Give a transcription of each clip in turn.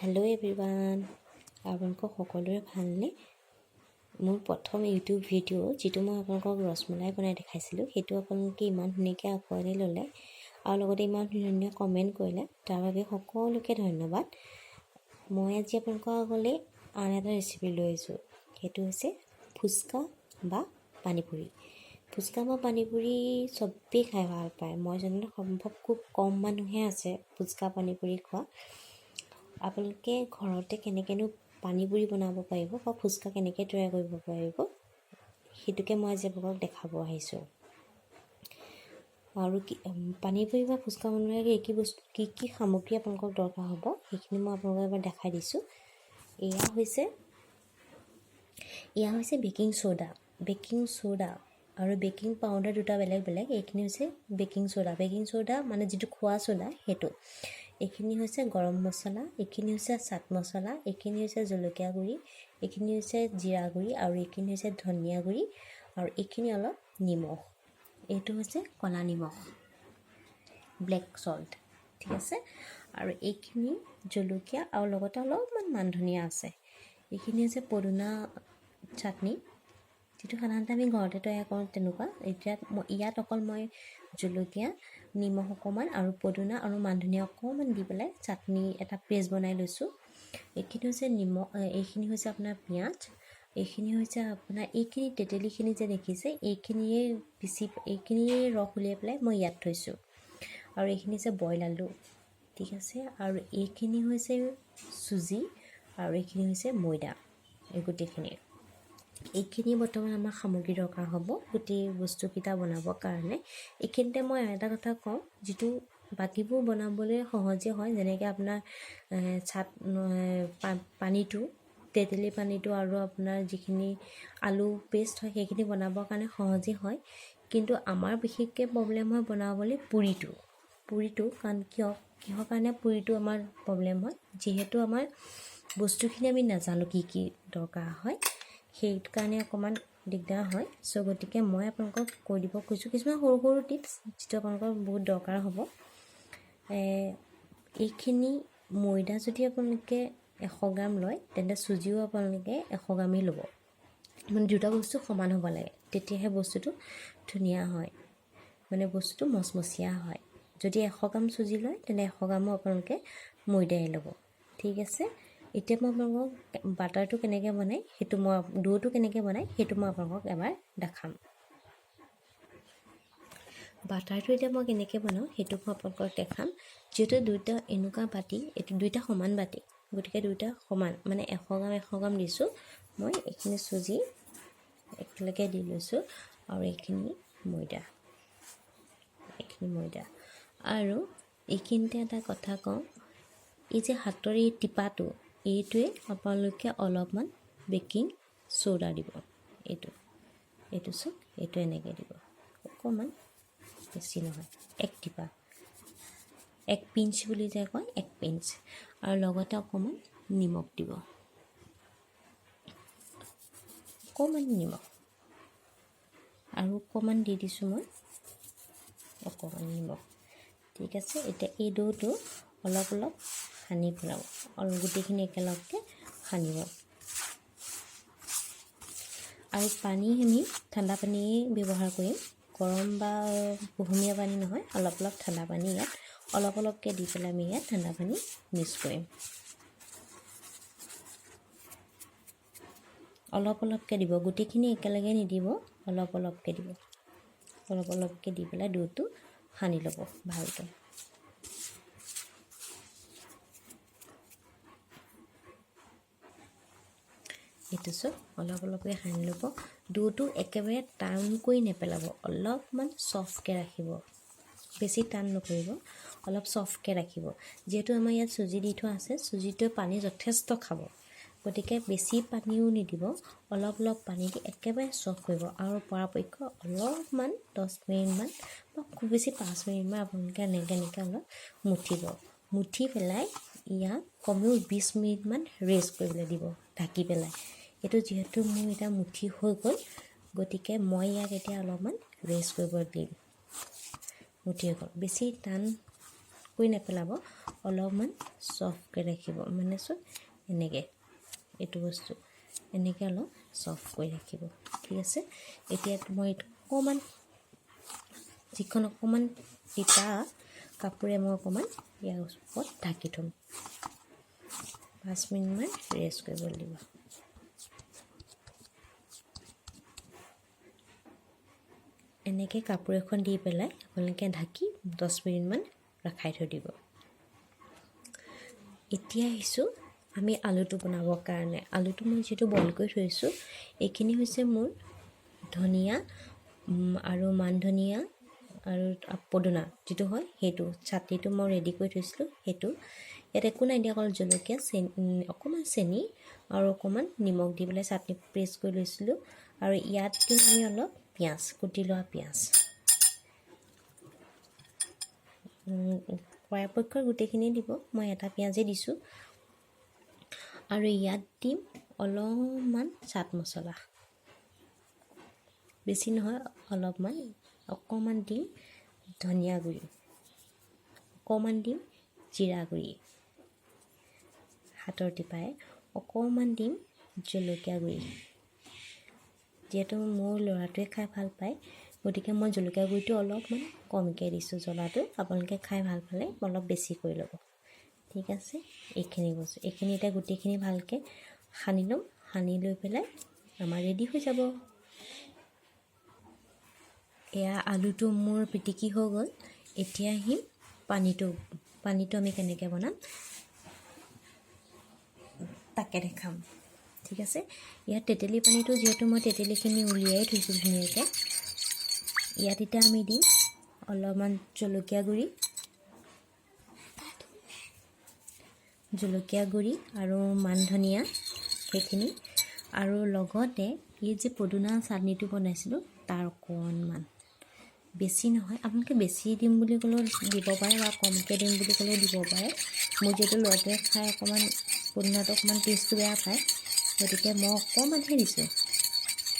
Hello' everyone, আপোনালোকক সকলোৰে ভালনে? মোৰ প্ৰথম ইউটিউব ভিডিঅ' যিটো মই আপোনালোকক ৰসমলাই বনাই দেখাইছিলোঁ, সেইটো আপোনালোকে ইমান ধুনীয়াকৈ আঁকোৱালি ল'লে আৰু লগতে ইমান ধুনীয়া কমেণ্ট কৰিলে, তাৰ বাবে সকলোকে ধন্যবাদ। মই আজি আপোনালোকৰ আগলৈ আন এটা ৰেচিপি লৈ আহিছোঁ। সেইটো হৈছে ফুচকা বা পানীপুৰি। ফুচকা বা পানীপুৰি চবেই খাই ভাল পায়। মই জনাত সম্ভৱ খুব কম মানুহে আছে ফুচকা পানীপুৰি খোৱা। আপোনালোকে ঘৰতে কেনেকৈনো পানীপুৰি বনাব পাৰিব বা ফুচকা কেনেকৈ তৈয়াৰ কৰিব পাৰিব, সেইটোকে মই আজি আপোনালোকক দেখাব আহিছোঁ। আৰু পানীপুৰি বা ফুচকা বনোৱাৰ কি কি সামগ্ৰী আপোনালোকক দৰকাৰ হ'ব সেইখিনি মই আপোনালোকক এবাৰ দেখাই দিছোঁ। এয়া হৈছে বেকিং চ'ডা আৰু বেকিং পাউডাৰ দুটা বেলেগ বেলেগ। এইখিনি হৈছে বেকিং চ'ডা মানে যিটো খোৱা চ'ডা সেইটো। এইখিনি হৈছে গৰম মছলা, এইখিনি হৈছে চাট মছলা, এইখিনি হৈছে জলকীয়া গুড়ি, এইখিনি হৈছে জিৰা গুড়ি আৰু এইখিনি হৈছে ধনিয়া গুড়ি আৰু এইখিনি অলপ নিমখ। এইটো হৈছে ক'লা নিমখ, ব্লেক চল্ট, ঠিক আছে। আৰু এইখিনি জলকীয়া আৰু লগতে অলপমান মান ধনিয়া আছে। এইখিনি হৈছে পদুনা চাটনি, যিটো সাধাৰণতে আমি ঘৰতে তৈয়াৰ কৰোঁ তেনেকুৱা। ইয়াত অকল মই জলকীয়া, নিমখ অকণমান আৰু পদুনা আৰু মান ধনিয়া অকণমান দি পেলাই চাটনি এটা পেষ্ট বনাই লৈছোঁ। এইখিনি হৈছে এইখিনি হৈছে আপোনাৰ পিঁয়াজ, এইখিনি হৈছে আপোনাৰ এইখিনি তেতেলীখিনি যে দেখিছে, এইখিনিয়ে ৰস উলিয়াই পেলাই মই ইয়াত থৈছোঁ। আৰু এইখিনি হৈছে বইল আলু, ঠিক আছে। আৰু এইখিনি হৈছে চুজি আৰু এইখিনি হৈছে ময়দা। এই গোটেইখিনি এইখিনি বৰ্তমান আমাৰ সামগ্ৰী দৰকাৰ হ'ব গোটেই বস্তুকেইটা বনাবৰ কাৰণে। এইখিনিতে মই এটা কথা কওঁ, যিটো বাকীবোৰ বনাবলৈ সহজে হয়, যেনেকৈ আপোনাৰ তেতেলী পানীটো আৰু আপোনাৰ যিখিনি আলু পেষ্ট হয় সেইখিনি বনাবৰ কাৰণে সহজেই হয়। কিন্তু আমাৰ বিশেষকৈ প্ৰব্লেম হয় বনাবলৈ পুৰিটো। কাৰণ কিহৰ কাৰণে পুৰিটো আমাৰ প্ৰব্লেম হয়, যিহেতু আমাৰ বস্তুখিনি আমি নাজানো কি কি দৰকাৰ হয়, সেইটো কাৰণে অকণমান দিগদাৰ হয়। গতিকে মই আপোনালোকক কৈ দিব খুজিছোঁ কিছুমান সৰু সৰু টিপছ, যিটো আপোনালোকৰ বহুত দৰকাৰ হ'ব। এইখিনি ময়দা যদি আপোনালোকে 100 গ্ৰাম লয়, তেন্তে চুজিও আপোনালোকে 100 গ্ৰামেই ল'ব। মানে দুটা বস্তু সমান হ'ব লাগে, তেতিয়াহে বস্তুটো ধুনীয়া হয়, মানে বস্তুটো মচমচীয়া হয়। যদি 100 গ্ৰাম চুজি লয়, তেন্তে 100 গ্ৰামো আপোনালোকে ময়দাই ল'ব, ঠিক আছে। এতিয়া মই আপোনালোকক বাটাৰটো কেনেকৈ বনাই ডোটো কেনেকৈ বনাই সেইটো মই আপোনালোকক এবাৰ দেখাম। বাটাৰটো এতিয়া মই কেনেকৈ বনাওঁ সেইটো মই আপোনালোকক দেখাম। যিহেতু দুইটা এনেকুৱা বাতি, এইটো দুইটা সমান বাতি, গতিকে দুইটা সমান, মানে 100 গ্ৰাম দিছোঁ মই। এইখিনি চুজি একেলগে দি লৈছোঁ আৰু এইখিনি ময়দা। আৰু এইখিনিতে এটা কথা কওঁ, এই যে হাতৰ এই টিপাটো, এইটোৱে আপোনালোকে অলপমান বেকিং চ'ডা দিব। এইটো চাওক, এইটো এনেকৈ দিব অকণমান, বেছি নহয়, 1 টিপা, 1 পিঞ্চ বুলি যে কয়, 1 পিঞ্চ। আৰু লগতে অকণমান নিমখ দিব, অকণমান নিমখ, আৰু অকণমান দি দিছোঁ মই অকণমান নিমখ, ঠিক আছে। এতিয়া এই ডোটো অলপ সানি পেলাব, গোটেইখিনি একেলগকৈ সানিব। আৰু পানী আমি ঠাণ্ডা পানীয়ে ব্যৱহাৰ কৰিম, গৰম বা কুহুমীয়া পানী নহয়। অলপ ঠাণ্ডা পানী ইয়াত অলপকৈ দি পেলাই আমি ইয়াত ঠাণ্ডা পানী মিক্স কৰিম। অলপকৈ দিব, গোটেইখিনি একেলগে নিদিব, অলপকৈ দিব। অলপকৈ দি পেলাই ডোটো সানি ল'ব ভালকৈ। এইটো চব অলপকৈ সানি ল'ব। ডোটো একেবাৰে টান কৰি নেপেলাব, অলপমান চফ্টকৈ ৰাখিব, বেছি টান নকৰিব, অলপ চফ্টকৈ ৰাখিব। যিহেতু আমাৰ ইয়াত চুজি দি থোৱা আছে, চুজিটোৱে পানী যথেষ্ট খাব, গতিকে বেছি পানীও নিদিব, অলপ পানী দি একেবাৰে চফ্ট কৰিব। আৰু পৰাপক্ষত অলপমান 10 মিনিটমান বা খুব বেছি 5 মিনিটমান আপোনালোকে এনেকৈ অলপ মুঠি পেলাই ইয়াক কমেও 20 মিনিটমান ৰেষ্ট কৰিবলৈ দিব ঢাকি পেলাই। এইটো যিহেতু মোৰ এতিয়া মুঠি হৈ গ'ল, গতিকে মই ইয়াক এতিয়া অলপমান ৰেষ্ট কৰিব দিম। মুঠি হৈ গ'ল, বেছি টান কৰি নেপেলাব অলপমান সফ্টকৈ ৰাখিব মানে চোন এনেকৈ এইটো বস্তু এনেকৈ অলপ সফ্ট কৰি ৰাখিব ঠিক আছে এতিয়া মই অকণমান যিখন অকণমান তিতা কাপোৰে মই অকণমান ইয়াৰ ওপৰত ঢাকি থ'ম 5 মিনিটমান ৰেষ্ট কৰিব লাগিব এনেকৈ কাপোৰ এখন দি পেলাই আপোনালোকে ঢাকি 10 মিনিটমান ৰখাই থৈ দিব এতিয়া আহিছোঁ আমি আলুটো বনাবৰ কাৰণে আলুটো মই যেটো বইল কৰি থৈছোঁ এইখিনি হৈছে মোৰ ধনিয়া আৰু মান ধনিয়া আৰু পদুনা যেটো হয় হেতু চাটনিটো মই ৰেডি কৰি থৈছিলোঁ হেতু ইয়াত একো নাই দিয়া অকল জলকীয়া অকণমান চেনি আৰু অকণমান নিমখ দি পেলাই চাটনি পেষ্ট কৰি লৈছিলোঁ আৰু ইয়াত আমি অলপ পিঁয়াজ কুটি লোৱা পিঁয়াজ পৰাপক্ষত গোটেইখিনি দিব মই এটা পিঁয়াজে দিছোঁ আৰু ইয়াত দিম অলপমান চাট মছলা বেছি নহয় অলপমান অকণমান দিম ধনিয়া গুড়ি অকণমান দিম জিৰা গুড়ি হাতৰ টিপাই অকণমান দিম জলকীয়া গুড়ি যেহেতু মোৰ ল'ৰাটোৱে খাই ভাল পায় গতিকে মই জলকীয়া গুড়িটো অলপমান কমকৈ দিছোঁ জ্বলাটো আপোনালোকে খাই ভাল পালে অলপ বেছি কৰি ল'ব ঠিক আছে এইখিনি বস্তু এইখিনি এতিয়া গোটেইখিনি ভালকৈ সানি ল'ম সানি লৈ পেলাই আমাৰ ৰেডি হৈ যাব এয়া আলুটো মোৰ পিটিকি হৈ গ'ল এতিয়া আহিম পানীটো আমি কেনেকৈ বনাম তাকে দেখাম ঠিক আছে ইয়াত তেতেলী পানীটো যেহেতু মই তেতেলীখিনি উলিয়াই থৈছোঁ ধুনীয়াকৈ ইয়াত এতিয়া আমি দিম অলপমান জলকীয়া গুড়ি আৰু মান ধনিয়া সেইখিনি আৰু লগতে এই যে পদুনা চাটনিটো বনাইছিলোঁ তাৰ অকণমান বেছি নহয় আপোনালোকে বেছি দিম বুলি ক'লেও দিব পাৰে বা কমকৈ দিম বুলি ক'লেও দিব পাৰে মোৰ যিহেতু ল'ৰাটোৱে খাই অকণমান পদুনাটো অকণমান টেষ্টটো বেয়া পায় গতিকে মই অকণমানহে দিছোঁ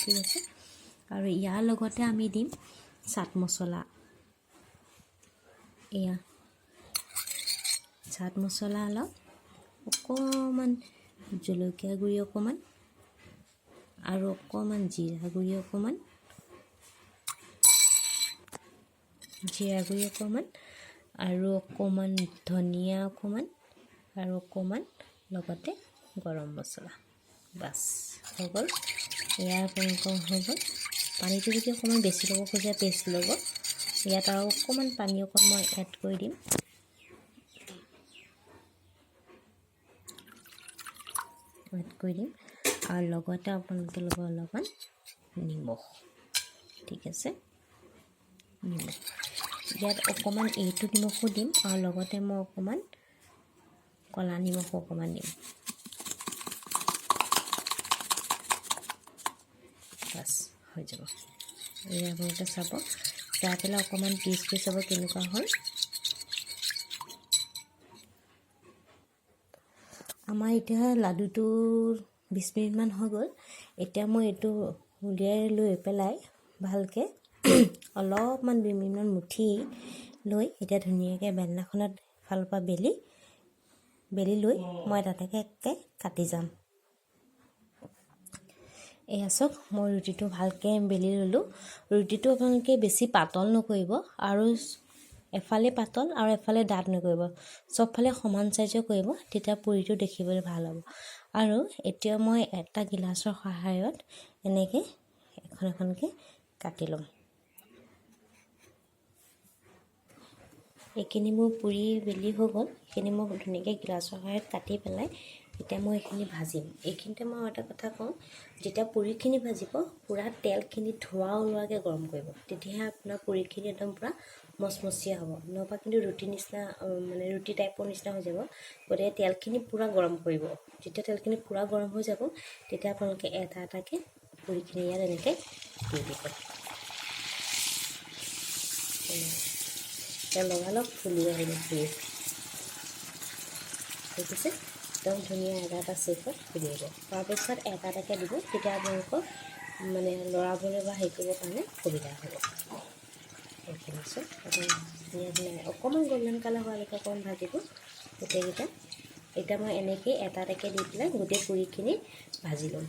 ঠিক আছে আৰু ইয়াৰ লগতে আমি দিম চাট মছলা এয়া চাট মছলা অলপ অকণমান জলকীয়া গুড়ি অকণমান আৰু অকণমান জিৰা গুড়ি অকণমান আৰু অকণমান ধনিয়া অকণমান আৰু অকণমান লগতে গৰম মছলা বাছ হৈ গ'ল ইয়াৰ আপোনালোকৰ হৈ গ'ল পানীটো যদি অকণমান বেছি ল'ব খোজে পেষ্ট ল'ব ইয়াত আৰু অকণমান পানী অকণ মই এড কৰি দিম আৰু লগতে আপোনালোকে ল'ব অলপমান নিমখ ঠিক আছে নিমখ ইয়াত অকণমান এইটো নিমখো দিম আৰু লগতে মই অকণমান ক'লা নিমখ অকণমান দিম বাছ হৈ যাব এয়া আপোনালোকে চাব চাই পেলাই অকণমান টেষ্ট কৰি চাব কেনেকুৱা হ'ল আমাৰ এতিয়া লাডুটো 20 মিনিটমান হৈ গ'ল এতিয়া মই এইটো উলিয়াই লৈ পেলাই ভালকৈ অলপমান 2 মিনিটমান মুঠি লৈ এতিয়া ধুনীয়াকৈ বেলনাখনত ফালৰ পৰা বেলি লৈ মই তাতেকৈ কাটি যাম এয়া চাওক মই ৰুটিটো ভালকৈ বেলি ল'লোঁ ৰুটিটো আপোনালোকে বেছি পাতল নকৰিব আৰু এফালে পাতল আৰু এফালে ডাঠ নকৰিব চবফালে সমান চাইজৰ কৰিব তেতিয়া পুৰিটো দেখিবলৈ ভাল হ'ব আৰু এতিয়া মই এটা গিলাচৰ সহায়ত এনেকৈ এখনকৈ কাটি ল'ম এইখিনি মোৰ পুৰি বেলি হৈ গ'ল এইখিনি মই ধুনীয়াকৈ গিলাচৰ সহায়ত কাটি পেলাই এতিয়া মই এইখিনি ভাজিম এইখিনিতে মই এটা কথা কওঁ যেতিয়া পুৰিখিনি ভাজিব পূৰা তেলখিনি ধোঁৱা ওলোৱাকৈ গৰম কৰিব তেতিয়াহে আপোনাৰ পুৰিখিনি একদম পূৰা মচমচীয়া হ'ব নহবা কিন্তু ৰুটি নিচিনা মানে ৰুটি টাইপৰ নিচিনা হৈ যাব গতিকে তেলখিনি পূৰা গৰম কৰিব যেতিয়া তেলখিনি পূৰা গৰম হৈ যাব তেতিয়া আপোনালোকে এটা এটাকৈ পুৰিখিনি ইয়াত এনেকৈ দি দিব লগালগ ফুলি আহিব পুৰি ঠিক আছে একদম ধুনীয়া এটা চেপত ফুলি আহিব তাৰপিছত এটা এটাকৈ দিব তেতিয়া আপোনালোকৰ মানে লৰাবলৈ বা হেৰি কৰিবৰ কাৰণে সুবিধা হ'ব এইখিনি চব অকণমান গোল্ডেন কালাৰ হোৱালৈকে অকণমান ভাজিব গোটেইকেইটা। এতিয়া মই এনেকৈ এটা এটাকৈ দি পেলাই গোটেই পুৰিখিনি ভাজি ল'ম।